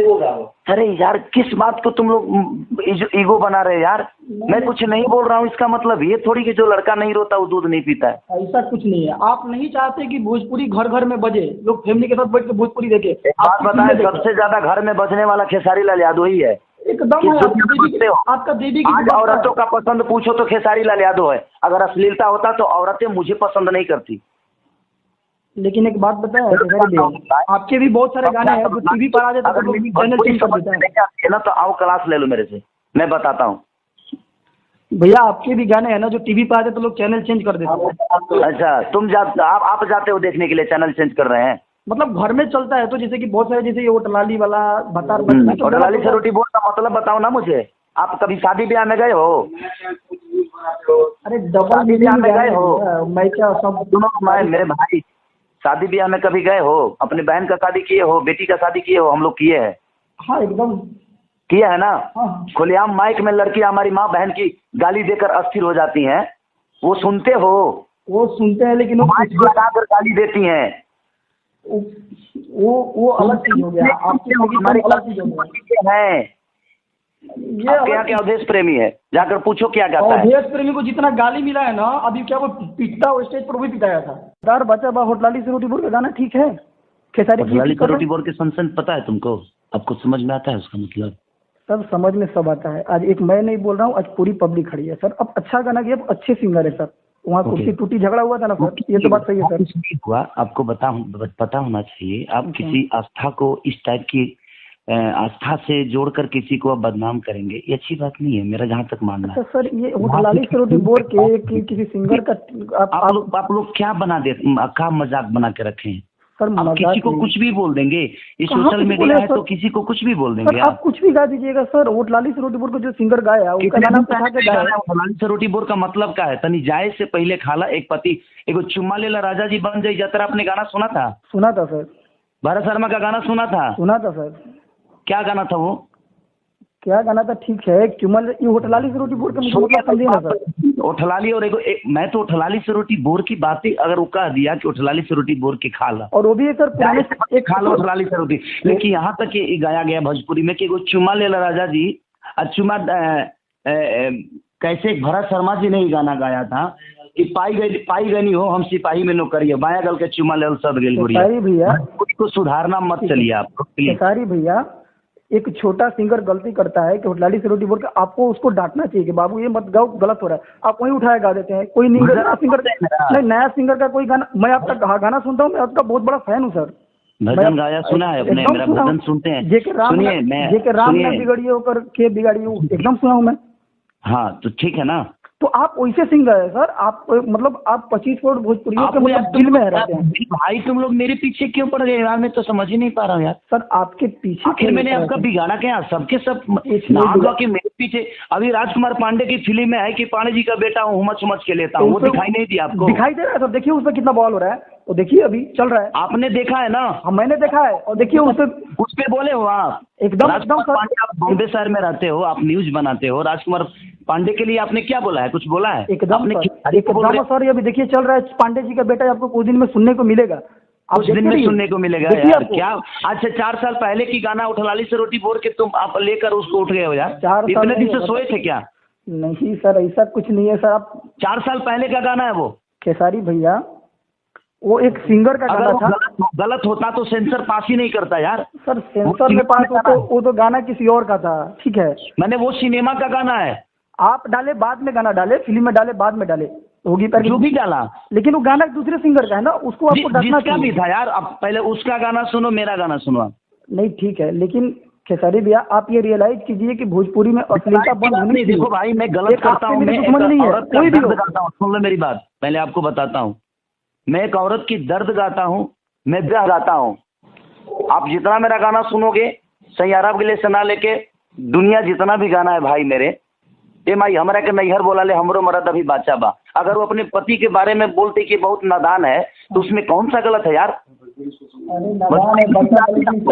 बोल रहा हूँ। अरे यार किस बात को तुम लोग ईगो बना रहे हैं यार। मैं कुछ नहीं बोल रहा हूँ, इसका मतलब ये थोड़ी कि जो लड़का नहीं रोता वो दूध नहीं पीता है। ऐसा कुछ नहीं है। आप नहीं चाहते कि भोजपुरी घर घर में बजे, लोग फैमिली के साथ बैठ के भोजपुरी देखे। एक बात बताएं, सबसे ज्यादा घर में बजने वाला खेसारी लाल यादव ही है। एकदम है। आपका देवी की आज औरतों का पसंद पूछो तो खेसारी लाल यादव है। अगर अश्लीलता होता तो औरतें मुझे पसंद नहीं करती। लेकिन एक बात बताए, आपके भी बहुत सारे गाने हैं जो टीवी पर आ जाते हैं, चैनल चेंज कर देते हैं ना। तो आओ क्लास ले लो मेरे से, मैं बताता हूँ। भैया आपके भी गाने हैं ना जो टीवी पर आ जाते तो लोग चैनल चेंज कर देते हैं। अच्छा, आप जाते हो देखने के लिए, चैनल चेंज कर रहे हैं? मतलब घर में चलता है तो जैसे कि बहुत सारे, जैसे ये होटलाली वाला बतार होटलाली से रोटी बोल का मतलब बताओ ना मुझे। आप कभी शादी ब्याह में गए हो? अरे डबल ब्याह में गए हो? मैं क्या सब सुनो मेरे भाई, शादी ब्याह में कभी गए हो? अपनी बहन का शादी किए हो, बेटी का शादी किए हो? हम लोग किए हैं। हाँ एकदम किया है ना। हाँ। खुलेआम माइक में लड़की हमारी माँ बहन की गाली देकर अस्थिर हो जाती हैं, वो सुनते हो? वो सुनते हैं लेकिन माइक लगाकर गाली देती हैं। वो अलग चीज हो गया। आपके हमारे अलग चीज हो गया है। ये क्या क्या अवधेश प्रेमी है, जाकर पूछो क्या कहता है। अवधेश प्रेमी को जितना गाली मिला है ना, अभी क्या वो पिटता, वो स्टेज पर वो भी पिटाया था। दार बचा बा होटलाली से रोटी बोल का गाना ठीक है। खेसारी होटलाली से रोटी बोल के सनसन पता है तुमको? आपको समझ में आता है उसका मतलब? सर समझ में सब आता है। आज एक मैं नहीं बोल रहा हूँ, आज पूरी पब्लिक खड़ी है सर। अब अच्छा गाना किया, अच्छे सिंगर है सर। वहाँ कुर्सी टूटी झगड़ा हुआ था ना सर, ये तो बात सही है सर। हुआ आपको पता होना चाहिए। आप किसी आस्था को इस टाइप की आस्था से जोड़कर किसी को आप बदनाम करेंगे, ये अच्छी बात नहीं है, मेरा जहाँ तक मानना है। सर ये होटलाली से रोटी बोल के किसी सिंगर का आप लोग क्या क्या मजाक बना के रखे हैं सर? आप किसी को कुछ भी बोल देंगे। ये सोशल मीडिया है तो किसी को कुछ भी बोल देंगे। आप कुछ भी गा दीजिएगा सर। होटलाली से रोटी बोल को जो सिंगर गाया उसका गाना होटलाली से रोटी बोल का मतलब क्या है? तनी जाए से पहले खाला एक पति एगो चुम्मा लेला राजा जी बन जाई जतरा। आपने गाना सुना था? सुना था सर। भारत शर्मा का गाना सुना था? सुना था सर। क्या गाना था वो? क्या गाना था? ठीक है, एक चुम्मा ये होटलाली से रोटी बोल के मुझे मतलब समझिए ना सर। होटलाली और मैं तो होटलाली से रोटी बोर की बातें अगर वो कह दिया कि होटलाली से रोटी बोर के खा ला, और वो भी है सर पुराने एक खा लो होटलाली से रोटी। लेकिन यहाँ तक ये गाया गया भोजपुरी में कि वो चुम्मा ले ला राजा जी, और चुम्मा कैसे भरत शर्मा जी ने ही गाना गाया था कि पाई गई नहीं हो हम सिपाही में नौकरी है, बाया गल के चुम्मा ले सद गेल गुड़िया। भैया उसको सुधारना मत चलिए आप। सारी भैया, एक छोटा सिंगर गलती करता है कि होटलाली से रोटी बोल के आपको उसको डांटना चाहिए कि बाबू ये मत गाओ, गलत हो रहा है। आप वहीं उठाया गा देते हैं। कोई सिंगर नहीं, नया सिंगर का कोई गाना, मैं आपका गाना सुनता हूँ, मैं आपका बहुत बड़ा फैन हूँ सर। भजन गाया सुना है अपने? मेरा भजन सुनते हैं? जेके राम ने बिगड़ी होकर के बिगाड़ी हूँ, एकदम सुना हूँ मैं। हाँ तो ठीक है ना। तो आप वैसे सिंगर है सर। आप मतलब आप 25 करोड़ भोजपुरियों के मतलब दिल में रहते हैं भाई। तुम लोग मेरे पीछे क्यों पड़ गए यार? मैं तो समझ ही नहीं पा रहा हूँ यार। सर आपके पीछे आखिर मैंने आपका बिगाड़ा क्या? सबके सब नागा के मेरे पीछे। अभी राजकुमार पांडे की फिल्म में है कि पांडे जी का बेटा हूँ, हुमच हुमच के लेता हूँ, वो दिखाई नहीं दिया आपको? दिखाई दे रहा है सर, देखिए उसमें कितना बॉल हो रहा है, वो देखिए अभी चल रहा है। आपने देखा है ना? हाँ मैंने देखा है। और देखिए उस पे बोले हो आप एकदम आप बॉम्बे शहर में रहते हो, आप न्यूज बनाते हो। राजकुमार पांडे के लिए आपने क्या बोला है? कुछ बोला है? एकदम सर। ये अभी देखिए चल रहा है पांडे जी का बेटा, आपको कुछ दिन में सुनने को मिलेगा। कुछ दिन में सुनने को मिलेगा यार? क्या आज से 4 साल पहले की गाना होटलाली से रोटी बोल के तुम आप लेकर उसको उठ गए हो यार? 4 इतने दिन से सोए थे क्या? नहीं सर, ऐसा कुछ नहीं है सर। आप 4 साल पहले का गाना है वो। खेसारी भैया, वो एक सिंगर का गाना था। गलत होता तो सेंसर पास ही नहीं करता यार। सर सेंसर में पास हो तो वो तो गाना किसी और का था। ठीक है, मैंने वो सिनेमा का गाना है। आप डाले बाद में गाना डाले, फिल्म में डाले बाद में डाले होगी पर जो भी डाला, लेकिन वो गाना दूसरे सिंगर का है ना, उसको आपको डालना क्या भी था यार। अब पहले उसका गाना सुनो, मेरा गाना सुनो आप। नहीं ठीक है, लेकिन खेसारी भैया आप ये रियलाइज कीजिए कि भोजपुरी में अश्लीलता बंद होनी चाहिए। देखो भाई, मैं गलत करता हूँ, मैं समझ नहीं है कोई भी गाता हूँ। सुन लो मेरी बात, पहले आपको बताता हूँ। मैं एक औरत की दर्द गाता हूँ, मैं ब्याह गाता हूँ। आप जितना मेरा गाना सुनोगे, सैयारा के लिए सुना लेके दुनिया जितना भी गाना है भाई मेरे, ए माई हमरा के नैहर बोला ले हमरो मरद अभी बाचा बा। अगर वो अपने पति के बारे में बोलते कि बहुत नादान है तो उसमें कौन सा गलत है यार?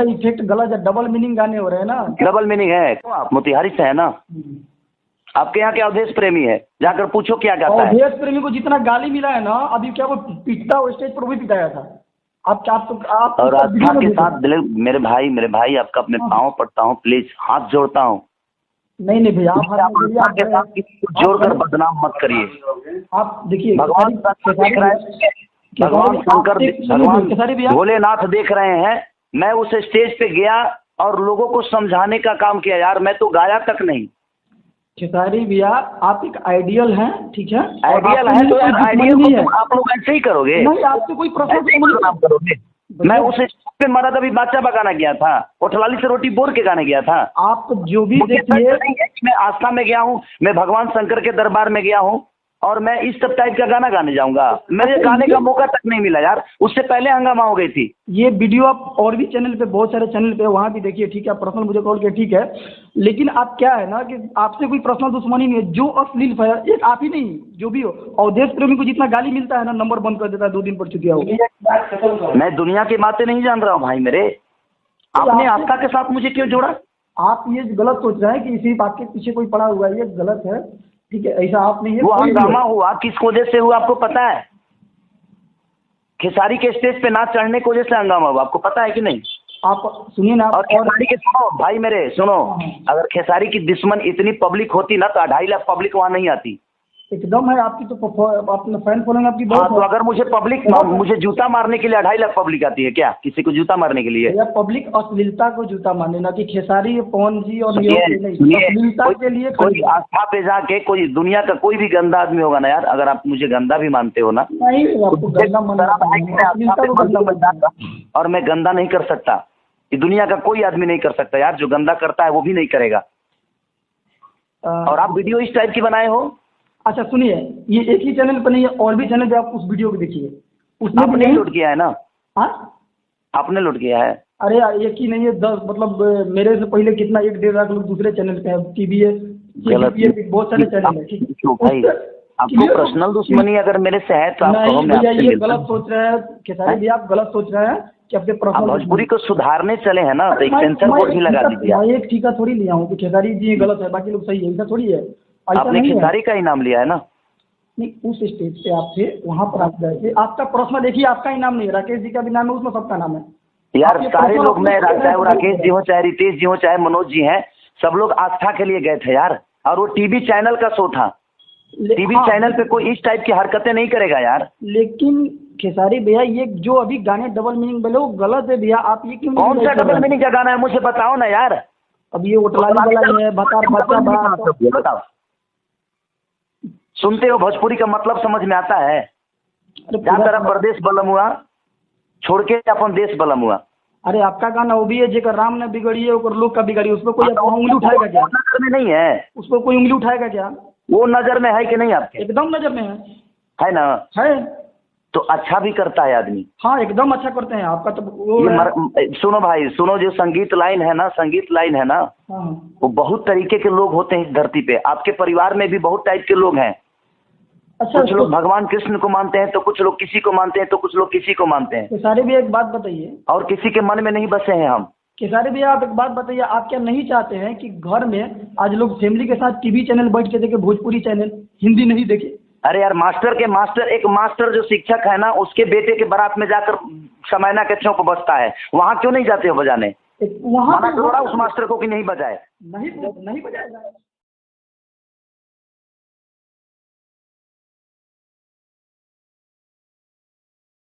इफेक्ट गलत है, डबल मीनिंग गाने हो रहे हैं ना। डबल मीनिंग है। तो आप मोतिहारी से है ना? आपके यहाँ क्या अवधेश प्रेमी है? जाकर पूछो क्या कहता है। अवधेश प्रेमी को जितना गाली मिला है ना, अभी क्या वो पिटता, वो स्टेज पर भी पिटाया था। आप क्या आप और वीडियो आस्था में के देखो। साथ मेरे भाई आपका अपने हाँ। पाँव पड़ता हूँ, प्लीज हाथ जोड़ता हूँ। नहीं नहीं भैया, आप आप आस्था के साथ किसी को जोड़कर बदनाम मत करिए। आप देखिए भगवान शंकर देख रहे हैं, भगवान शंकर, खेसारी भैया, भगवान भोलेनाथ देख रहे हैं। मैं उस स्टेज पे गया और लोगों को समझाने का काम किया यार, मैं तो गाया तक नहीं। खेसारी भैया आप एक आइडियल हैं, ठीक है, आइडियल है तो यार, आइडियल को तुम आप लोग ऐसे ही करोगे, नहीं आपसे कोई प्रश्न ऐसे ही बदनाम करोगे। मैं उस स्टेज पे मरा तभी बाचा बगाना गया था, कोठलाली से रोटी बोर के गाने गया था। आप जो भी मुझे देखिए, नहीं है कि मैं आस्था में गया हूँ, मैं भगवान शंकर के दरबार में गया हूँ और मैं इस सब टाइप का गाना गाने जाऊंगा। मेरे गाने का मौका तक नहीं मिला यार, उससे पहले हंगामा हो गई थी। ये वीडियो आप और भी चैनल पे, बहुत सारे चैनल पे वहाँ भी देखिए, ठीक है, आप पर्सनल मुझे कॉल किया, ठीक है, लेकिन आप क्या है ना कि आपसे कोई पर्सनल दुश्मनी नहीं है। जो अश्लील है, एक आप ही नहीं, जो भी हो, और देश प्रेमी को जितना गाली मिलता है ना, नंबर बंद कर देता है 2 दिन पर चुकिया हो। मैं दुनिया की बातें नहीं जान रहा हूँ भाई मेरे, आपने आस्था के साथ मुझे क्यों जोड़ा? आप ये गलत सोच रहे हैं कि इसी बात के पीछे कोई पड़ा हुआ है, ये गलत है, ठीक है, ऐसा आप नहीं है। वो हंगामा हुआ किस वजह से हुआ आपको पता है? खेसारी के स्टेज पे ना चढ़ने की वजह से हंगामा हुआ, आपको पता है कि नहीं? आप सुनिए ना, और खेसारी के, सुनो भाई मेरे, सुनो, अगर खेसारी की दुश्मन इतनी पब्लिक होती ना तो 2.5 लाख पब्लिक वहाँ नहीं आती। एकदम है आपकी, तो अपना फैन फॉलोइंग आपकी बहुत हाँ, तो अगर मुझे जूता मारने के लिए 2.5 लाख पब्लिक आती है क्या, किसी को जूता मारने के लिए? या पब्लिक अश्लीलता को जूता मारने, ना कि खेसारी, पवन जी और सुनिए, अश्लीलता के लिए कोई आस्था पे जाके कोई दुनिया का कोई भी गंदा आदमी होगा ना यार, अगर आप मुझे गंदा भी मानते हो ना, नहीं, आपको गंदा मानना और मैं गंदा नहीं कर सकता, ये दुनिया का कोई आदमी नहीं कर सकता यार, जो गंदा करता है वो भी नहीं करेगा। और आप वीडियो इस टाइप की बनाए हो। अच्छा सुनिए, ये एक ही चैनल पर नहीं है, और भी चैनल पे आप उस वीडियो को देखिए, उसमें आपने ही लोड किया है ना? हाँ, आपने लोड किया है। अरे यार एक ही नहीं है, 10, मतलब मेरे से पहले कितना 1-1.5 लाख लोग दूसरे चैनल पे है, TBS, बहुत सारे चैनल है भाई। आपको पर्सनल दुश्मनी अगर मेरे से है तो आप कहो, मैं आपसे ये गलत सोच रहे हैं खेसारी भैया, आप गलत सोच रहे हैं कि अपने पर्सनल भोजपुरी को सुधारने चले हैं ना, तो एक सेंसर बोर्ड ही लगा दीजिए। मैं एक ठीका थोड़ी लिया हूँ कि खेसारी जी गलत है बाकी लोग सही है, ऐसा थोड़ी है। आपने खेसारी का ही नाम लिया है ना? नहीं, उस स्टेज पे आप थे, वहाँ पर आप गए थे, आपका पर्सनल देखिए, आपका ही नाम नहीं है, राकेश जी का भी नाम है उसमें, सबका नाम है यार। सारे लोग, मैं चाहे वो राकेश जी हो, चाहे रितेश जी हो, चाहे मनोज जी हैं, सब लोग आस्था के लिए गए थे यार, और वो टीवी चैनल का शो था। टीवी चैनल पे कोई इस टाइप की हरकतें नहीं करेगा यार। लेकिन खेसारी भैया, ये जो अभी गाने डबल मीनिंग बोले वो गलत है भैया, आप ये क्यों? कौन सा डबल मीनिंग का गाना है मुझे बताओ ना यार। अब ये उठलाली वाला है, बताओ, सुनते हो भोजपुरी का मतलब समझ में आता है? जहाँ तरह प्रदेश बलम हुआ छोड़ के अपन देश बलम हुआ। अरे आपका गाना वो भी है, जेकर राम ने बिगड़िए और लोग का बिगड़िए, उसमें कोई उंगली उठाएगा क्या? नजर में नहीं है, उसको कोई उंगली उठाएगा क्या? वो नजर में है कि नहीं आपके? एकदम नजर में है ना? है तो अच्छा भी करता है आदमी। हाँ, एकदम अच्छा करते हैं आपका तो वो सुनो भाई, सुनो, जो संगीत लाइन है ना, हाँ। वो बहुत तरीके के लोग होते हैं इस धरती पे। आपके परिवार में भी बहुत टाइप के लोग हैं। अच्छा, कुछ लोग भगवान कृष्ण को मानते हैं, तो कुछ लोग किसी को मानते हैं, तो कुछ लोग किसी को मानते हैं। खेसारी भी एक बात बताइए, और किसी के मन में नहीं बसे हैं हम। खेसारी भैया आप एक बात बताइए, आप क्या नहीं चाहते हैं कि घर में आज लोग फैमिली के साथ टीवी चैनल बैठ के देखे, भोजपुरी चैनल, हिंदी नहीं देखे? अरे यार, एक मास्टर जो शिक्षक है ना, उसके बेटे के बारात में जाकर समैना के चौक बजता है, वहाँ क्यों नहीं जाते हो बजाने? वहाँ उस मास्टर को कि नहीं बजाए? नहीं बजाएगा।